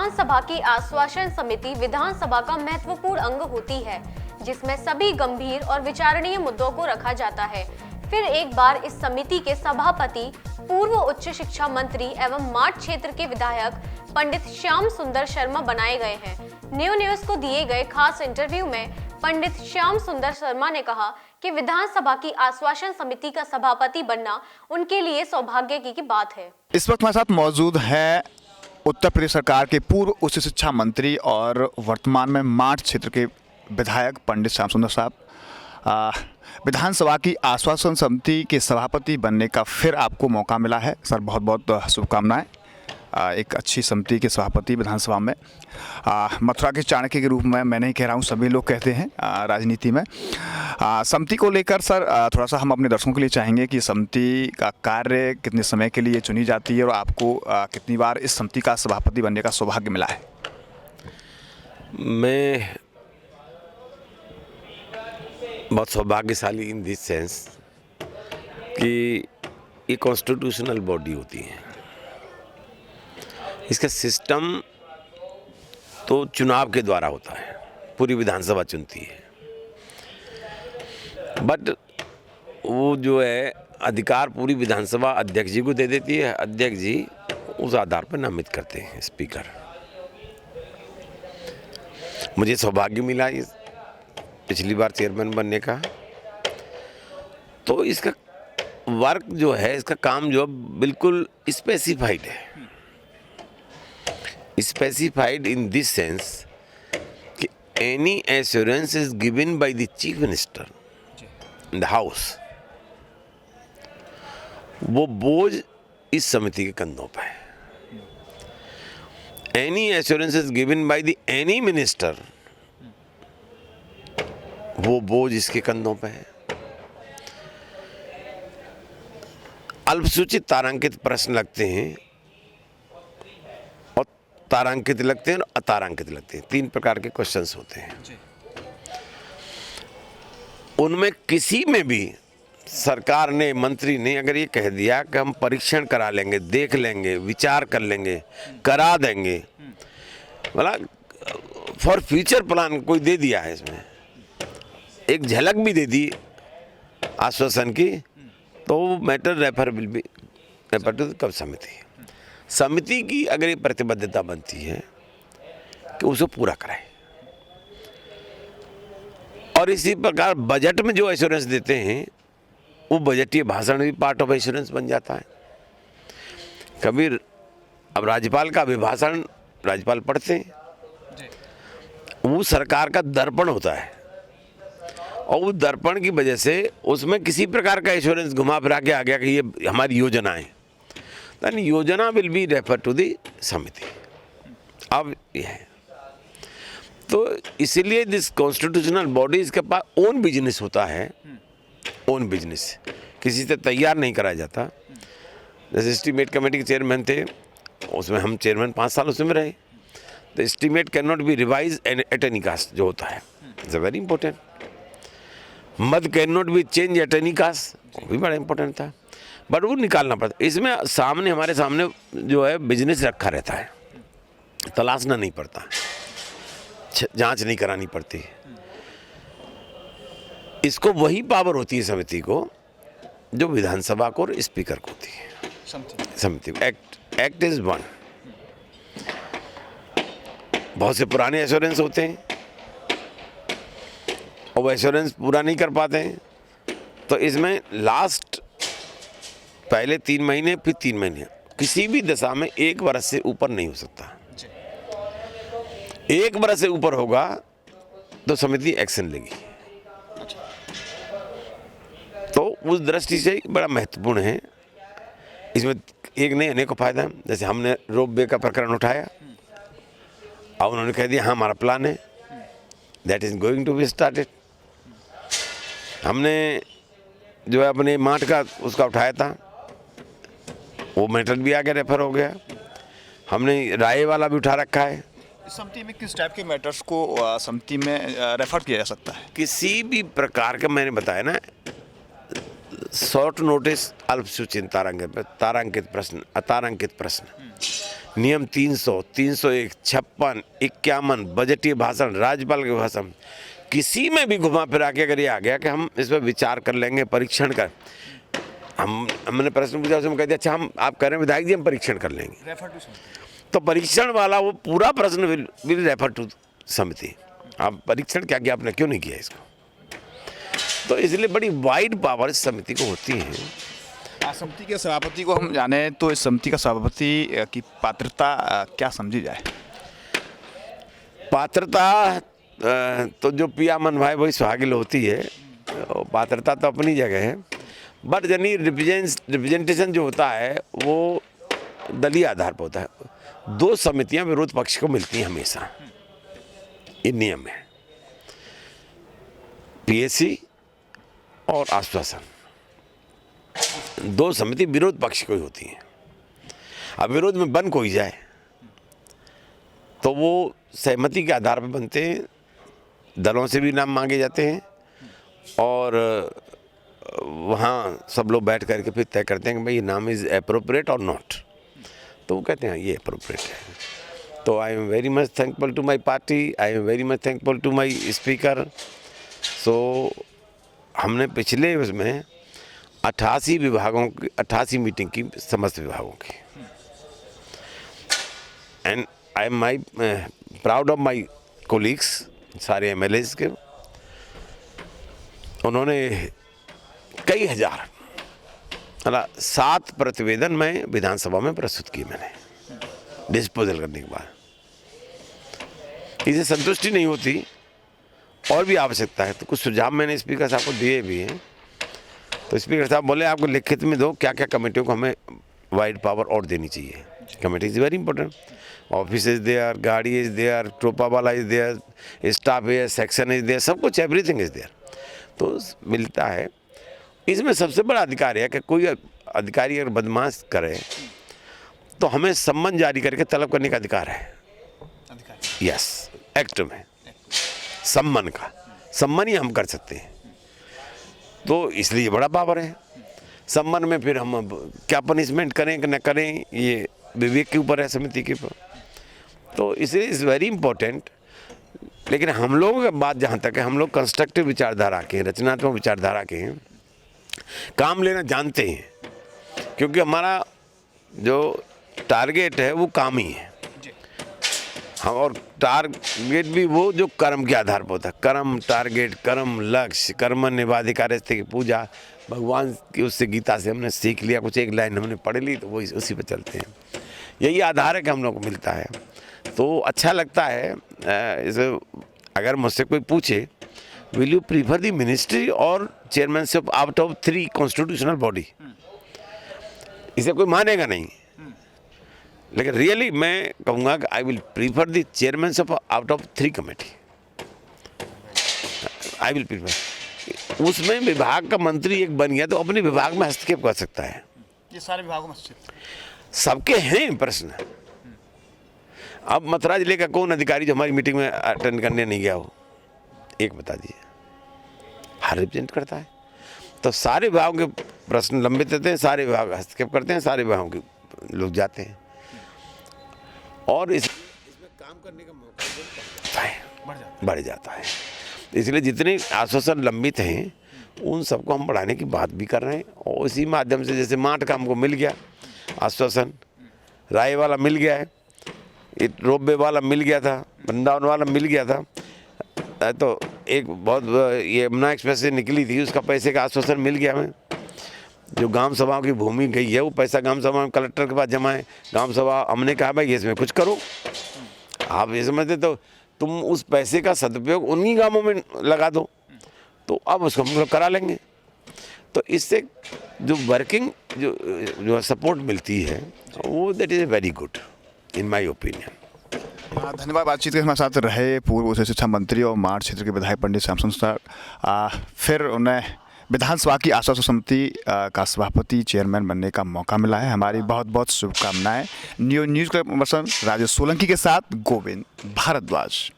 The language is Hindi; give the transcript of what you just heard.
विधानसभा की आश्वासन समिति विधानसभा का महत्वपूर्ण अंग होती है, जिसमें सभी गंभीर और विचारणीय मुद्दों को रखा जाता है। फिर एक बार इस समिति के सभापति पूर्व उच्च शिक्षा मंत्री एवं माठ क्षेत्र के विधायक पंडित श्याम सुंदर शर्मा बनाए गए हैं। न्यू न्यूज को दिए गए खास इंटरव्यू में पंडित श्याम सुंदर शर्मा ने कहा कि विधानसभा की आश्वासन समिति का सभापति बनना उनके लिए सौभाग्य की बात है। इस वक्त हमारे साथ मौजूद है उत्तर प्रदेश सरकार के पूर्व उच्च शिक्षा मंत्री और वर्तमान में माठ क्षेत्र के विधायक पंडित श्याम सुंदर साहब। विधानसभा की आश्वासन समिति के सभापति बनने का फिर आपको मौका मिला है सर, बहुत बहुत शुभकामनाएं। एक अच्छी समिति के सभापति विधानसभा में, मथुरा के चाणक्य के रूप में मैं नहीं कह रहा हूँ, सभी लोग कहते हैं राजनीति में। समिति को लेकर सर थोड़ा सा हम अपने दर्शकों के लिए चाहेंगे कि समिति का कार्य कितने समय के लिए चुनी जाती है और आपको कितनी बार इस समिति का सभापति बनने का सौभाग्य मिला है। मैं बहुत सौभाग्यशाली इन दिस सेंस कि ये कॉन्स्टिट्यूशनल बॉडी होती है। इसका सिस्टम तो चुनाव के द्वारा होता है, पूरी विधानसभा चुनती है, बट वो जो है अधिकार पूरी विधानसभा अध्यक्ष जी को दे देती है। अध्यक्ष जी उस आधार पर नामित करते हैं स्पीकर। मुझे सौभाग्य मिला इस पिछली बार चेयरमैन बनने का। तो इसका वर्क जो है, इसका काम जो बिल्कुल स्पेसिफाइड है। स्पेसिफाइड इन दिस सेंस कि any assurance is given by the chief minister in the house, वो बोझ इस समिति के कंधों पर है। Any assurance is given by the any minister, वो बोझ इसके कंधों पे है। अल्पसूचित तारांकित प्रश्न लगते हैं और तारांकित लगते हैं और अतारांकित लगते हैं। 3 प्रकार के क्वेश्चंस होते हैं। उनमें किसी में भी सरकार ने, मंत्री ने अगर ये कह दिया कि हम परीक्षण करा लेंगे, देख लेंगे, विचार कर लेंगे, करा देंगे, मतलब फॉर फ्यूचर प्लान कोई दे दिया है, इसमें एक झलक भी दे दी आश्वासन की, तो matter refer will be refer to कब समिति। समिति की अगर ये प्रतिबद्धता बनती है कि उसे पूरा कराए, और इसी प्रकार बजट में जो एश्योरेंस देते हैं वो बजटीय भाषण भी पार्ट ऑफ एश्योरेंस बन जाता है। कभी अब राज्यपाल का अभिभाषण राज्यपाल पढ़ते हैं, वो सरकार का दर्पण होता है, और उस दर्पण की वजह से उसमें किसी प्रकार का एश्योरेंस घुमा फिरा के आ गया कि ये हमारी योजना है, तो योजना will be refer to the समिति। अब ये है, तो इसीलिए दिस कॉन्स्टिट्यूशनल बॉडी, इसके पास ओन बिजनेस होता है। ओन बिजनेस किसी से तैयार नहीं कराया जाता। जैसे एस्टीमेट कमेटी के चेयरमैन थे, उसमें हम चेयरमैन 5 साल उसमें रहे। The estimate can not be revise at any caste, जो होता है इट्स वेरी इंपॉर्टेंट। मद can not be change at any caste, वो भी बड़ा इंपॉर्टेंट था, बट वो निकालना पड़ता। इसमें सामने हमारे सामने जो है बिजनेस रखा रहता है, तलाशना नहीं पड़ता, जांच नहीं करानी पड़ती। इसको वही पावर होती है समिति को जो विधानसभा को और स्पीकर को होती है। समिति एक्ट इज वन। बहुत से पुराने एश्योरेंस होते हैं और वो एश्योरेंस पूरा नहीं कर पाते हैं, तो इसमें लास्ट पहले 3 महीने फिर 3 महीने किसी भी दशा में 1 वर्ष से ऊपर नहीं हो सकता। 1 वर्ष से ऊपर होगा तो समिति एक्शन लेगी। तो उस दृष्टि से बड़ा महत्वपूर्ण है। इसमें एक नहीं अनेकों फायदा है। जैसे हमने रोपवे का प्रकरण उठाया और उन्होंने कह दिया हाँ हमारा प्लान है, that is going to be started. हमने जो है अपने माठ का उसका उठाया था, वो मैटर भी आगे रेफर हो गया। हमने राय वाला भी उठा रखा है। समिति में किस टाइप के मैटर्स को समिति में रेफर किया जा सकता है? किसी भी प्रकार का, मैंने बताया ना, शॉर्ट नोटिस, अल्पसूचित तारांकित प्रश्न, अतारांकित प्रश्न, नियम 300, 301, 56, 51, बजटीय भाषण, राज्यपाल के भाषण, किसी में भी घुमा फिरा के अगर ये आ गया कि हम इस पर विचार कर लेंगे, परीक्षण कर, हमने प्रश्न पूछा, उसमें कह दिया अच्छा हम आप कह रहे हैं विधायक जी हम परीक्षण कर लेंगे, तो परीक्षण वाला वो पूरा प्रश्न विल रेफर टू समिति। आप परीक्षण क्या किया, आपने क्यों नहीं किया इसको? तो इसलिए बड़ी वाइड पावर इस समिति को होती है। समिति के सभापति को हम जाने तो इस समिति का सभापति की पात्रता क्या समझी जाए? पात्रता तो जो पिया मन भाई वही सुहागिल होती है, पात्रता तो अपनी जगह है, बट यानी रिप्रेजेंटेशन जो होता है वो दलीय आधार पर होता है। 2 समितियां विरोध पक्ष को मिलती हैं हमेशा, ये नियम है, पीएससी और आश्वासन, 2 समिति विरोध पक्ष को ही होती हैं। अब विरोध में बन कोई जाए तो वो सहमति के आधार पर बनते हैं, दलों से भी नाम मांगे जाते हैं और वहाँ सब लोग बैठ करके फिर तय करते हैं कि भाई ये नाम इज़ एप्रोप्रिएट और नॉट, तो वो कहते हैं ये एप्रोप्रिएट है। तो I am very much thankful to my party, I am very much thankful to my speaker. So हमने पिछले उसमें 88 विभागों की 88 मीटिंग की, समस्त विभागों की, and I am my proud of my colleagues, सारे एमएलएज के, उन्होंने कई हजार 7 प्रतिवेदन में विधानसभा में प्रस्तुत किए मैंने डिस्पोजल करने के बाद। इसे संतुष्टि नहीं होती और भी आवश्यकता है, तो कुछ सुझाव मैंने स्पीकर साहब को दिए भी हैं। तो स्पीकर साहब बोले आपको लिखित में दो क्या क्या कमेटियों को हमें वाइड पावर और देनी चाहिए। Committee is very important, office is there, गाड़ी इज़ देयर, ट्रोपा वाला इज़ देयर, स्टाफ है, सेक्शन इज़ देयर, सब कुछ एवरीथिंग इज़ देयर, तो मिलता है। इसमें सबसे बड़ा अधिकार है कि कोई अधिकारी अगर बदमाश करे तो हमें सम्मन जारी करके तलब करने का अधिकार है। यस, एक्ट में सम्मन का, सम्मन ही हम कर सकते हैं, तो इसलिए बड़ा पावर है। सम्मन में फिर हम क्या पनिशमेंट करें कि न करें ये विवेक के ऊपर है, समिति के ऊपर, तो इसलिए इज़ वेरी इंपॉर्टेंट। लेकिन हम लोगों की बात जहाँ तक है, हम लोग कंस्ट्रक्टिव विचारधारा के, रचनात्मक विचारधारा के काम लेना जानते हैं, क्योंकि हमारा जो टारगेट है वो काम ही है। हम और टारगेट भी वो जो कर्म के आधार पर होता है, कर्म टारगेट, कर्म लक्ष्य, कर्म निवाधिकारस्ते की पूजा, भगवान की उससे गीता से हमने सीख लिया, कुछ एक लाइन हमने पढ़ ली तो वो उसी पे चलते हैं। यही आधार है कि हम लोग को मिलता है, तो अच्छा लगता है। इसे अगर मुझसे कोई पूछे will you prefer the ministry और chairmanship out of 3 constitutional body, इसे कोई मानेगा नहीं, लेकिन रियली मैं कहूँगा कि I will prefer the chairmanship out of 3 committee, I will prefer. उसमें विभाग का मंत्री एक बन गया तो अपने विभाग में हस्तक्षेप कर सकता है। ये सारे विभागों में सबके हैं प्रश्न। अब मथुरा जिले का कौन अधिकारी जो हमारी मीटिंग में अटेंड करने नहीं गया हो, एक बता दीजिए। हर रिप्रेजेंट करता है, तो सारे विभागों के प्रश्न लंबित रहते हैं, सारे विभाग हस्तक्षेप करते हैं, सारे विभागों के लोग जाते हैं और इसमें काम करने का मौका बढ़ जाता है। इसलिए जितने आश्वासन लंबित हैं उन सबको हम बढ़ाने की बात भी कर रहे हैं, और इसी माध्यम से जैसे माठ का हमको मिल गया आश्वासन, राय वाला मिल गया है, रोपवे वाला मिल गया था, वृंदावन वाला मिल गया था, तो एक बहुत ये यमुना एक्सप्रेस से निकली थी, उसका पैसे का आश्वासन मिल गया हमें। जो ग्राम सभाओं की भूमि गई है वो पैसा ग्राम सभा में कलेक्टर के पास जमा है, ग्राम सभा हमने कहा भाई इसमें कुछ करो। आप ये समझते तो तुम उस पैसे का सदुपयोग उन्हीं गांवों में लगा दो, तो अब उसको हम लोग करा लेंगे। तो इससे जो वर्किंग जो सपोर्ट मिलती है वो that is very good in my opinion. धन्यवाद। बातचीत के हमारे साथ रहे पूर्व उच्च शिक्षा मंत्री और माठ क्षेत्र के विधायक पंडित श्याम सर। फिर उन्हें विधानसभा की आश्वासन समिति का सभापति चेयरमैन बनने का मौका मिला है। हमारी बहुत बहुत शुभकामनाएं। न्यूज़ का पर्सन राजेश सोलंकी के साथ गोविंद भारद्वाज।